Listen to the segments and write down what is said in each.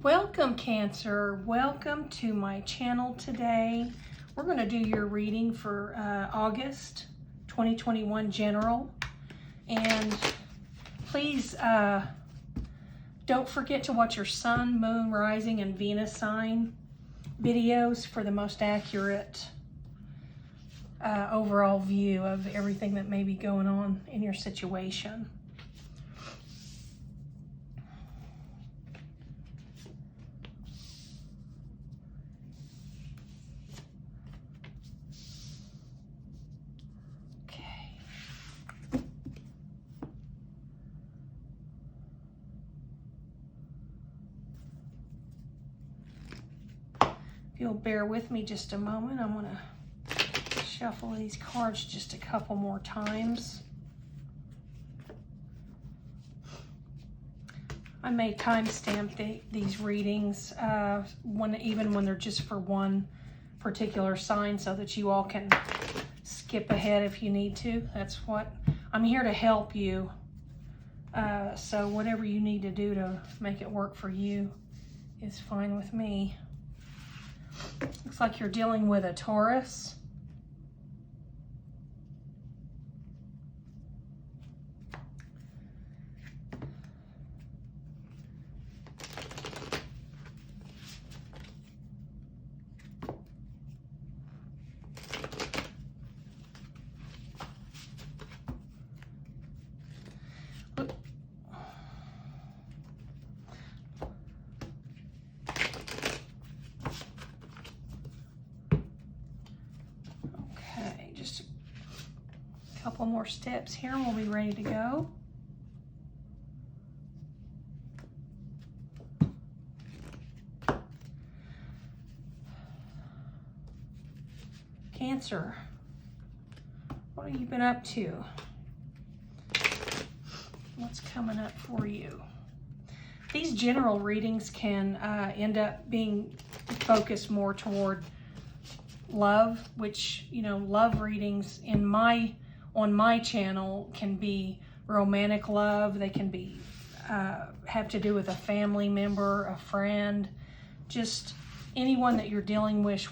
Welcome, Cancer. Welcome to my channel today. We're going to do your reading for August 2021 general. And please don't forget to watch your sun, moon, rising, and Venus sign videos for the most accurate overall view of everything that may be going on in your situation. If you'll bear with me just a moment, I'm going to shuffle these cards just a couple more times. I may timestamp these readings even when they're just for one particular sign so that you all can skip ahead if you need to. That's what I'm here to help you. So whatever you need to do to make it work for you is fine with me. Looks like you're dealing with a Taurus. Just a couple more steps here and we'll be ready to go. Cancer, what have you been up to? What's coming up for you? These general readings can end up being focused more toward love, which, you know, love readings on my channel can be romantic love. They can be have to do with a family member, a friend, just anyone that you're dealing with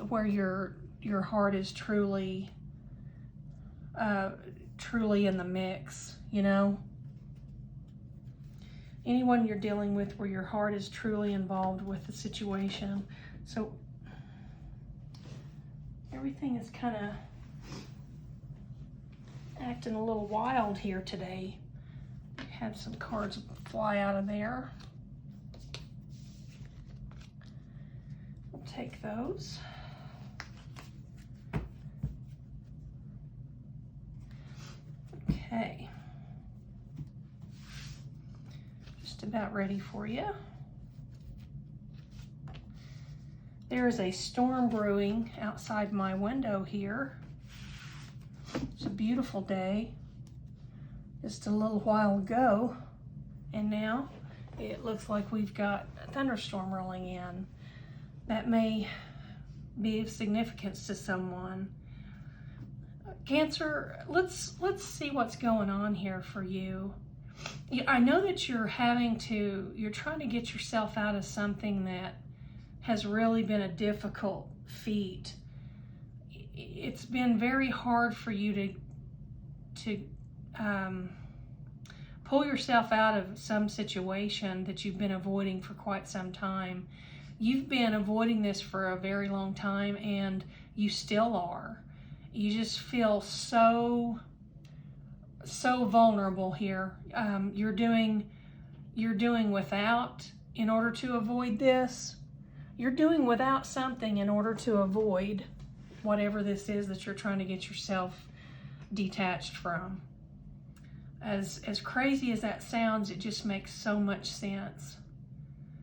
where your heart is truly in the mix, you know. Anyone you're dealing with where your heart is truly involved with the situation. So everything is kind of acting a little wild here today. Had some cards fly out of there. We'll take those. Okay. Just about ready for you. There is a storm brewing outside my window here. It's a beautiful day just a little while ago, and now it looks like we've got a thunderstorm rolling in. That may be of significance to someone. Cancer, let's see what's going on here for you. I know that you're trying to get yourself out of something that has really been a difficult feat. It's been very hard for you to pull yourself out of some situation that you've been avoiding for quite some time. You've been avoiding this for a very long time, and you still are. You just feel so vulnerable here. You're doing without in order to avoid this. You're doing without something in order to avoid whatever this is that you're trying to get yourself detached from. As crazy as that sounds, it just makes so much sense.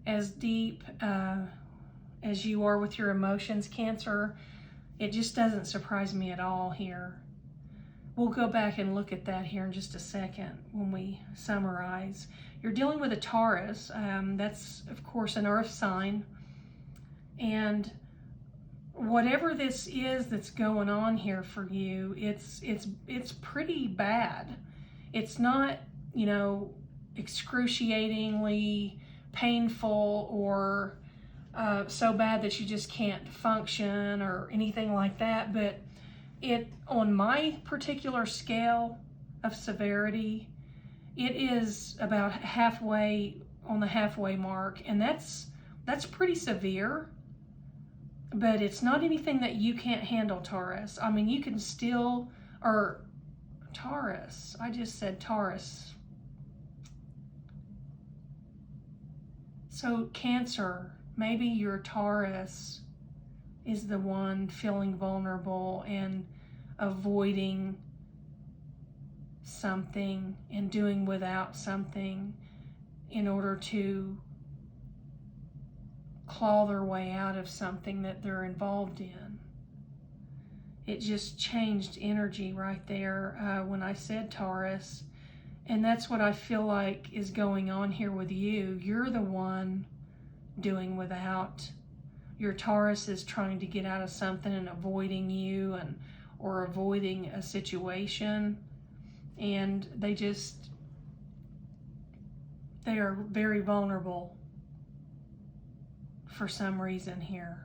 As deep as you are with your emotions, Cancer, it just doesn't surprise me at all here. We'll go back and look at that here in just a second when we summarize. You're dealing with a Taurus. That's, of course, an earth sign. And whatever this is that's going on here for you, it's pretty bad. It's not, you know, excruciatingly painful or so bad that you just can't function or anything like that. But on my particular scale of severity, it is about halfway, on the halfway mark, and that's pretty severe. But it's not anything that you can't handle, Taurus. I mean, you can still, or Taurus, I just said Taurus. So Cancer, maybe your Taurus is the one feeling vulnerable and avoiding something and doing without something in order to claw their way out of something that they're involved in. It just changed energy right there when I said Taurus. And that's what I feel like is going on here with you. You're the one doing without. Your Taurus is trying to get out of something and avoiding you or avoiding a situation. And they are very vulnerable for some reason here.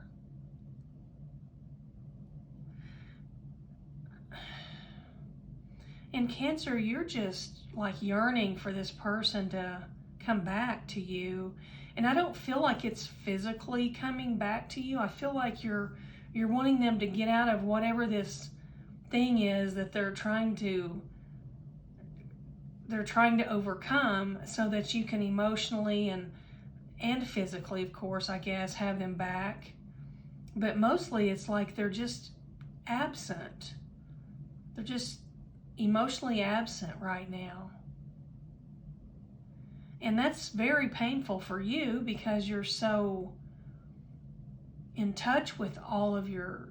In Cancer, you're just like yearning for this person to come back to you. And I don't feel like it's physically coming back to you. I feel like you're wanting them to get out of whatever this thing is that they're trying to overcome, so that you can emotionally and physically, of course, I guess, have them back. But mostly it's like they're just absent. They're just emotionally absent right now. And that's very painful for you because you're so in touch with all of your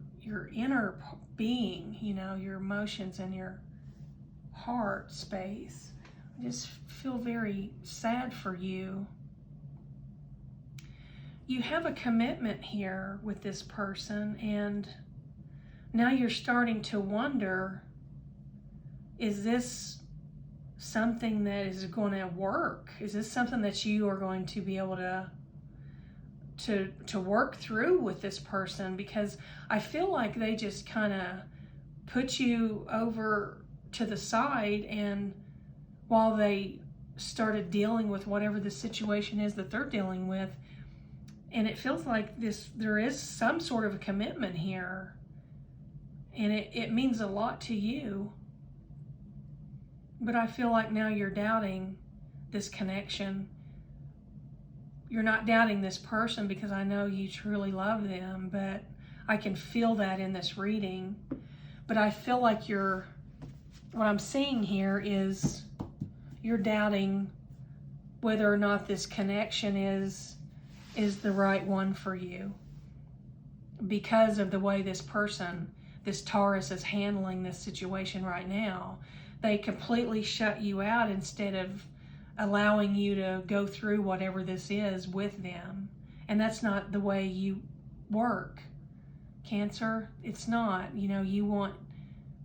inner being, your emotions and your heart space. I just feel very sad for you. You have a commitment here with this person, and now you're starting to wonder, is this something that is going to work? Is this something that you are going to be able to work through with this person? Because I feel like they just kind of put you over to the side, and while they started dealing with whatever the situation is that they're dealing with, and it feels like there is some sort of a commitment here, and it means a lot to you. But I feel like now you're doubting this connection. You're not doubting this person because I know you truly love them, but I can feel that in this reading. But I feel like what I'm seeing here is you're doubting whether or not this connection is the right one for you because of the way this Taurus is handling this situation right now. They completely shut you out instead of allowing you to go through whatever this is with them. And that's not the way you work, Cancer. It's not. You want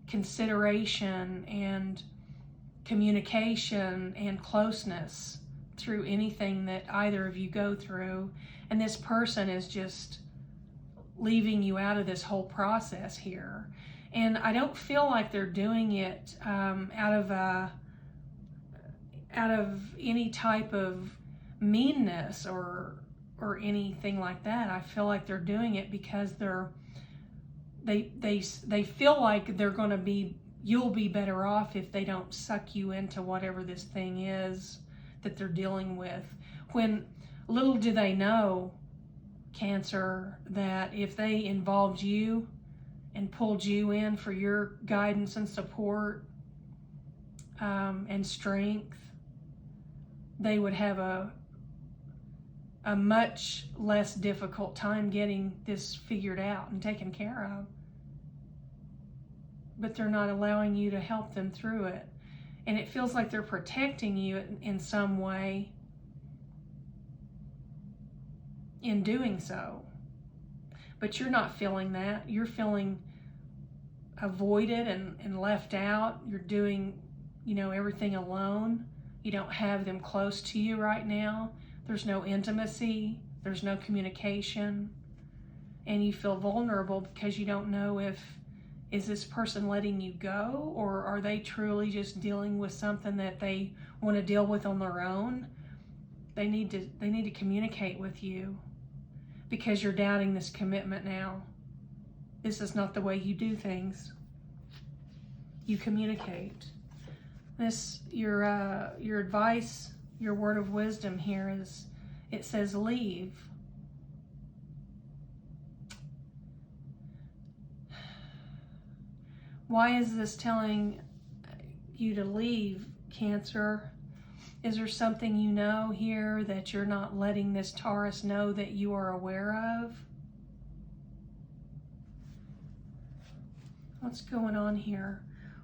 consideration and communication and closeness through anything that either of you go through. And this person is just leaving you out of this whole process here. And I don't feel like they're doing it out of any type of meanness or anything like that. I feel like they're doing it because they feel like you'll be better off if they don't suck you into whatever this thing is that they're dealing with. When little do they know, Cancer, that if they involved you and pulled you in for your guidance and support and strength, they would have a much less difficult time getting this figured out and taken care of. But they're not allowing you to help them through it. And it feels like they're protecting you in some way in doing so. But you're not feeling that. You're feeling avoided and left out. You're doing, everything alone. You don't have them close to you right now. There's no intimacy, there's no communication, and you feel vulnerable because you don't know is this person letting you go, or are they truly just dealing with something that they want to deal with on their own? They need to communicate with you because you're doubting this commitment now. This is not the way you do things. You communicate. Your advice, your word of wisdom here is, it says leave. Why is this telling you to leave, Cancer? Is there something you know here that you're not letting this Taurus know that you are aware of? What's going on here?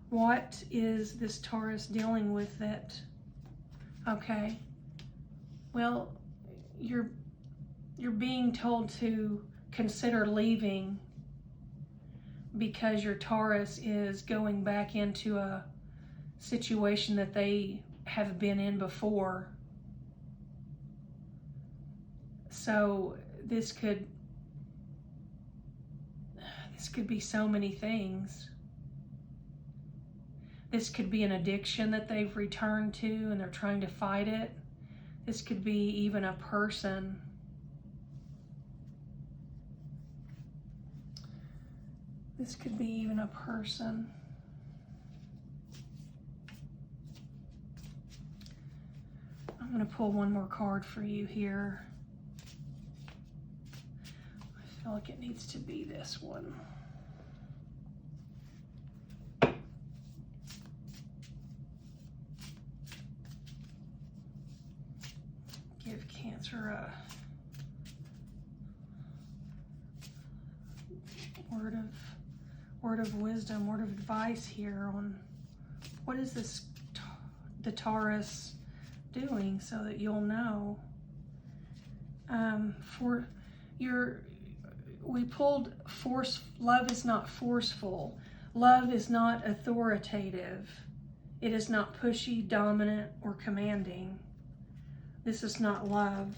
What is this Taurus dealing with that? Okay. Well, you're being told to consider leaving because your Taurus is going back into a situation that they have been in before. So this could be so many things. This could be an addiction that they've returned to and they're trying to fight it. This could be even a person. This could be even a person. I'm going to pull one more card for you here. I feel like it needs to be this one. Give Cancer a word of wisdom, word of advice here on what is this the Taurus doing, so that you'll know. We pulled love is not forceful. Love is not authoritative. It is not pushy, dominant, or commanding. This is not love.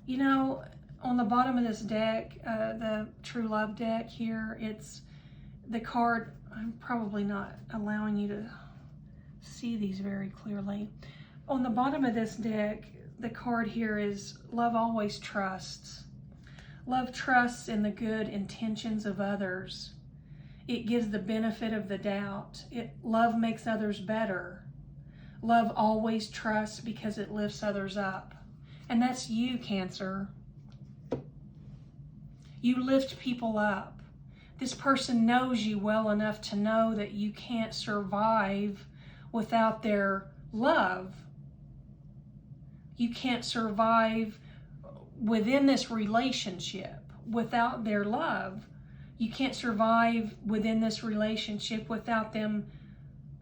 You know, on the bottom of this deck, the True Love deck here, it's the card. I'm probably not allowing you to see these very clearly. On the bottom of this deck, the card here is Love Always Trusts. Love trusts in the good intentions of others. It gives the benefit of the doubt. Love makes others better. Love always trusts because it lifts others up. And that's you, Cancer. You lift people up. This person knows you well enough to know that you can't survive without their love. You can't survive within this relationship without their love. You can't survive within this relationship without them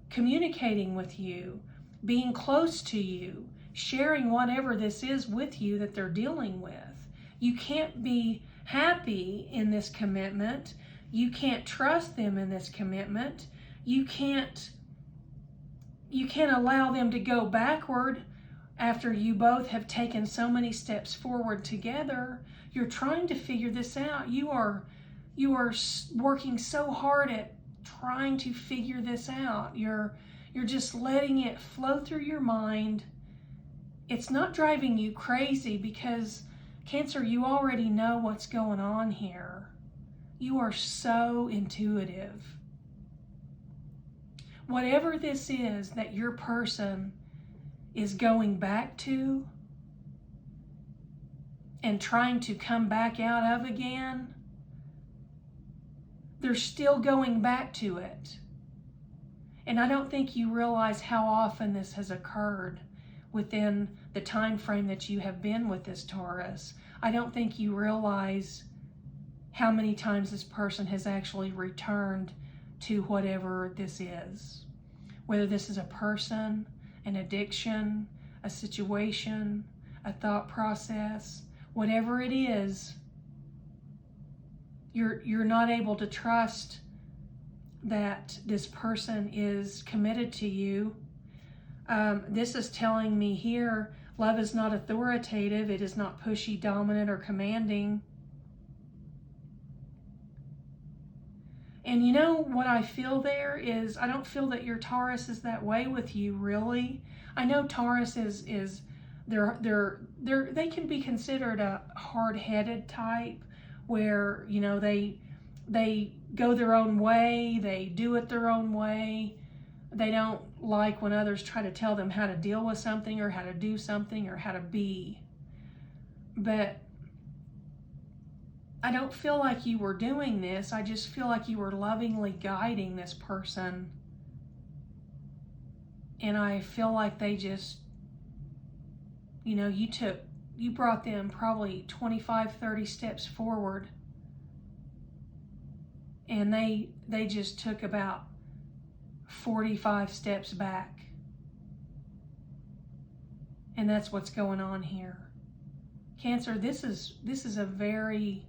communicating with you, being close to you, sharing whatever this is with you that they're dealing with. You can't be happy in this commitment. You can't trust them in this commitment. You can't allow them to go backward after you both have taken so many steps forward together. You're trying to figure this out. You are working so hard at trying to figure this out. You're just letting it flow through your mind. It's not driving you crazy because, Cancer, you already know what's going on here. You are so intuitive. Whatever this is that your person is going back to and trying to come back out of again, they're still going back to it. And I don't think you realize how often this has occurred within the time frame that you have been with this Taurus. I don't think you realize how many times this person has actually returned to whatever this is. Whether this is a person, an addiction, a situation, a thought process, whatever it is, you're not able to trust that this person is committed to you. This is telling me here, love is not authoritative. It is not pushy, dominant, or commanding. And you know what I feel there is, I don't feel that your Taurus is that way with you, really. I know Taurus is they can be considered a hard-headed type, where, you know, they go their own way, they do it their own way. They don't like when others try to tell them how to deal with something or how to do something or how to be. But I don't feel like you were doing this. I just feel like you were lovingly guiding this person. And I feel like they just, you know, you brought them probably 25, 30 steps forward. And they just took about 45 steps back. And that's what's going on here. Cancer, this is a very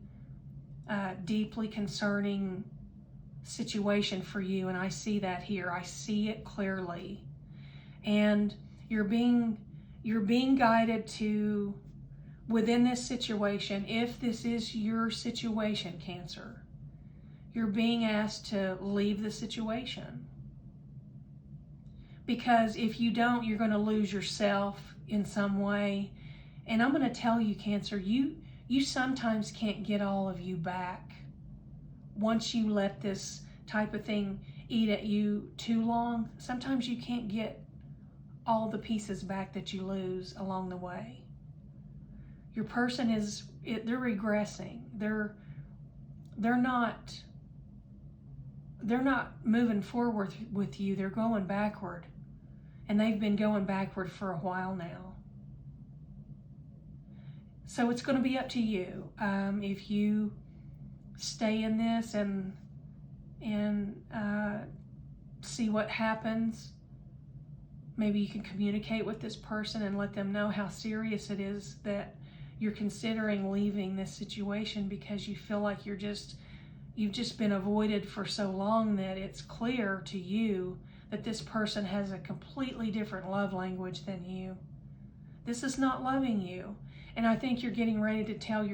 deeply concerning situation for you, and I see that here. I see it clearly. And you're being guided to, within this situation, if this is your situation, Cancer, you're being asked to leave the situation. Because if you don't, you're going to lose yourself in some way. And I'm going to tell you, Cancer, you sometimes can't get all of you back. Once you let this type of thing eat at you too long, sometimes you can't get all the pieces back that you lose along the way. Your person they're regressing. They're not moving forward with you. They're going backward. And they've been going backward for a while now. So it's going to be up to you. If you stay in this and see what happens, maybe you can communicate with this person and let them know how serious it is that you're considering leaving this situation, because you feel like you've just been avoided for so long that it's clear to you that this person has a completely different love language than you. This is not loving you. And I think you're getting ready to tell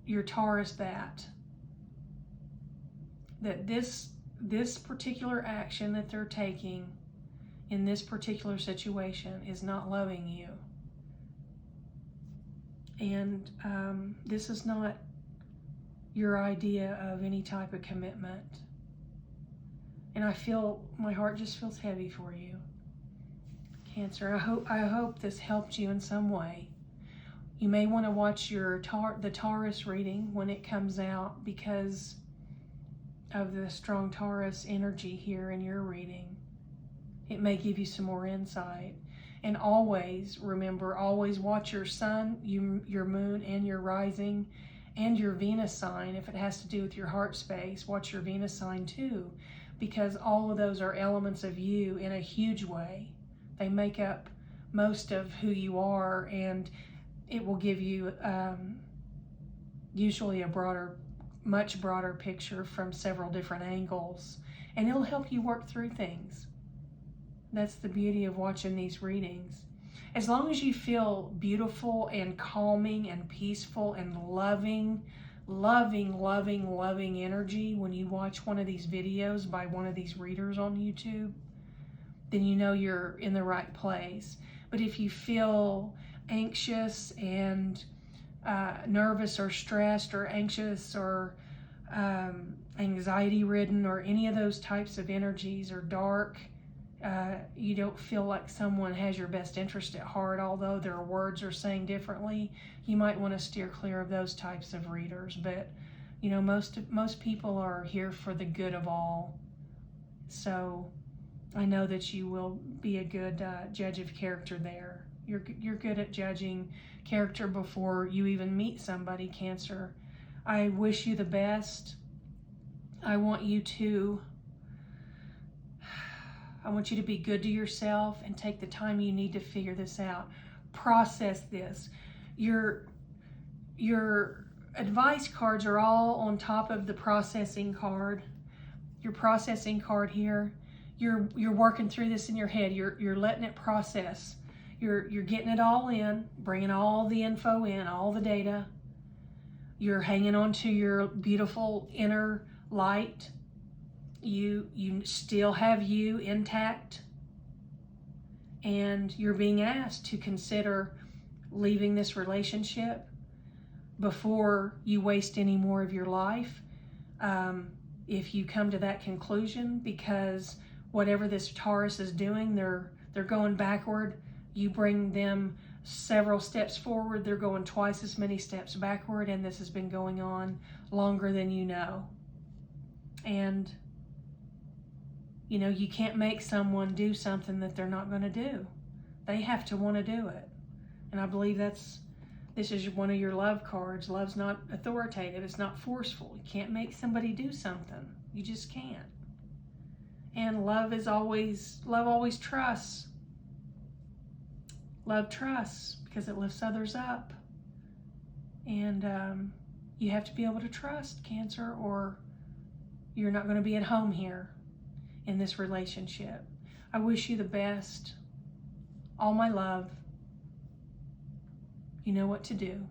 your Taurus that this particular action that they're taking in this particular situation is not loving you. And this is not your idea of any type of commitment. And my heart just feels heavy for you, Cancer. I hope this helped you in some way. You may want to watch the Taurus reading when it comes out, because of the strong Taurus energy here in your reading. It may give you some more insight. And always remember, always watch your sun, your moon, and your rising, and your Venus sign. If it has to do with your heart space, watch your Venus sign too, because all of those are elements of you in a huge way. They make up most of who you are, and it will give you usually a much broader picture from several different angles, and it'll help you work through things. That's the beauty of watching these readings. As long as you feel beautiful and calming and peaceful and loving energy when you watch one of these videos by one of these readers on YouTube, then you know you're in the right place. But if you feel anxious and nervous or stressed or anxious or anxiety ridden or any of those types of energies, or dark, you don't feel like someone has your best interest at heart, although their words are saying differently, you might want to steer clear of those types of readers. But you know, most people are here for the good of all. So I know that you will be a good judge of character there. You're good at judging character before you even meet somebody, Cancer. I wish you the best. I want you to be good to yourself and take the time you need to figure this out. Process this. Your advice cards are all on top of the processing card. Your processing card here, you're working through this in your head. You're letting it process. You're getting it all in, bringing all the info in, all the data. You're hanging on to your beautiful inner light. You still have you intact, and you're being asked to consider leaving this relationship before you waste any more of your life. If you come to that conclusion, because whatever this Taurus is doing, they're going backward. You bring them several steps forward, they're going twice as many steps backward, and this has been going on longer than you know. And you know, you can't make someone do something that they're not going to do. They have to want to do it. And I believe this is one of your love cards. Love's not authoritative. It's not forceful. You can't make somebody do something. You just can't. And love always trusts. Love trusts because it lifts others up. And you have to be able to trust, Cancer, or you're not going to be at home here in this relationship. I wish you the best. All my love. You know what to do.